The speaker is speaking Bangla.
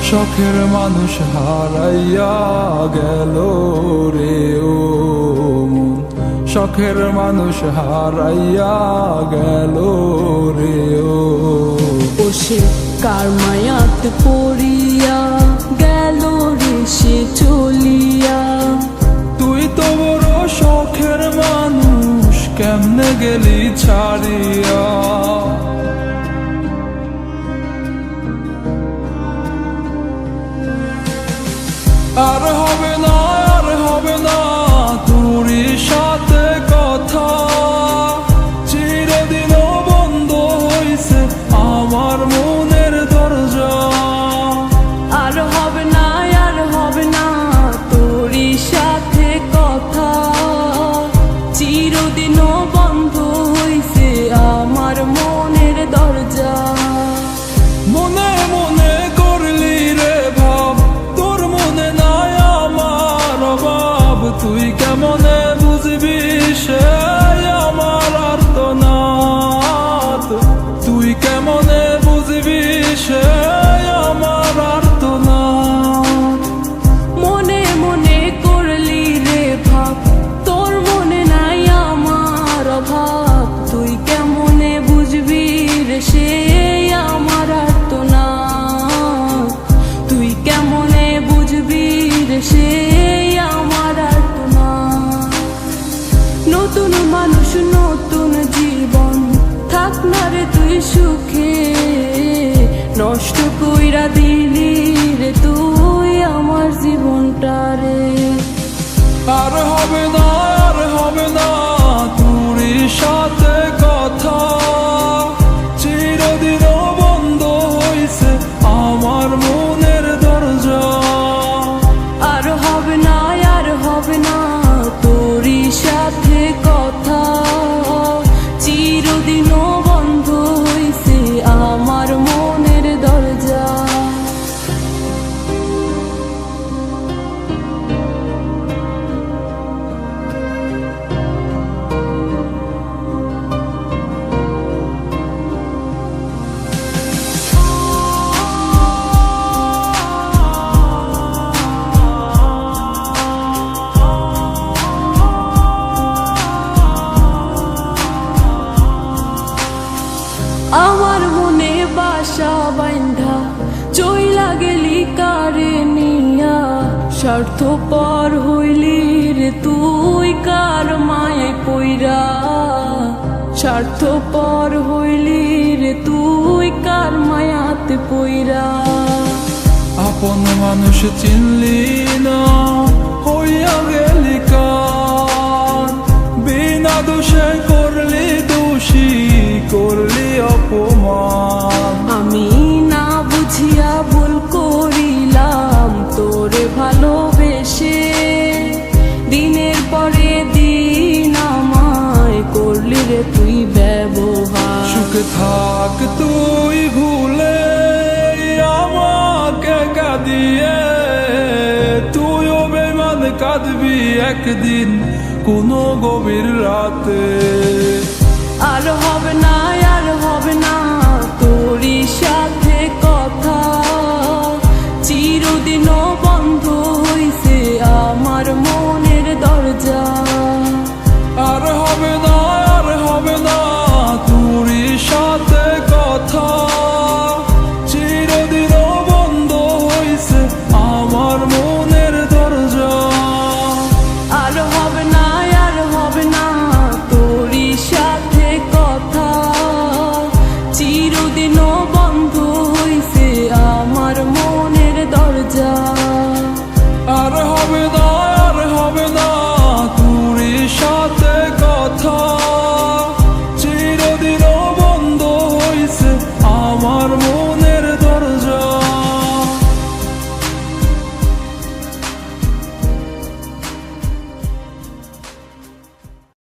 শখের মানুষ হারাইয়া গেল রে ও মন, শখের মানুষ হারাইয়া গেল রে ও। সে কার মায়াত পড়িয়া গেল রে সে চলিয়া। তুই তো বড় শখের মানুষ, কেমনে গেলি ছাড়িয়া। আর হবে না, আর হবে না তোরই সাথে কথা, চিরদিনও বন্ধ হইছে আমার মনের দরজা। আর হবে না, আর হবে না তোরই সাথে কথা, চিরদিনও বন্ধ হইছে আমার মনের দরজা। মনে মনে করলি রে ভাব, তোর মনে নাই আমার অভাব। তুই কেমনে বুঝবি সে আমার আর্তনাদ, তুই কেমনে বুঝবি সে আমার আর্তনাদ। মনে মনে করলি রে ভাব, তোর মনে নাই আমার অভাব। তুই কেমনে বুঝবি রে সে আমার আর্তনাদ, তুই কেমনে বুঝবি রে সে আমার আর্তনাদ। নতুন মানুষ নতুন জীবন, থাক না রে তুই সুখে, নষ্ট কইরা দিলি রে তুই আমার জীবনটা রে। আর হবে না, আর হবে না তোরই সাথে কথা, চিরদিনও বন্ধ হইছে আমার মনের দরজা। আর হবে না, আর হবে না তোরই সাথে কথা, চিরদিনও বন্ধ হইছে আমার মনের দরজা। আমার মনে বাসা বাইন্ধা চইলা গেলি কারে নিয়া, স্বার্থপর হইলি রে তুই কার মায়ায় পইরা। স্বার্থপর হইলি রে তুই কার মায়াতে পইরা। আপন মানুষ চিনলি না, হইয়া গেলি কার। বিনা দোষে করলি দোষী, করলি অপমান। আমি না বুঝিয়া ভুল করিলাম তোরে ভালোবেসে, দিনের পরে দিন আমায় করলি রে তুই ব্যবহার। সুখে থাক তুই ভুলে আমাকে কাঁদিয়ে, তুইও বেমান কাঁদবি একদিন কোনো গভীর রাতে। আর হবে না,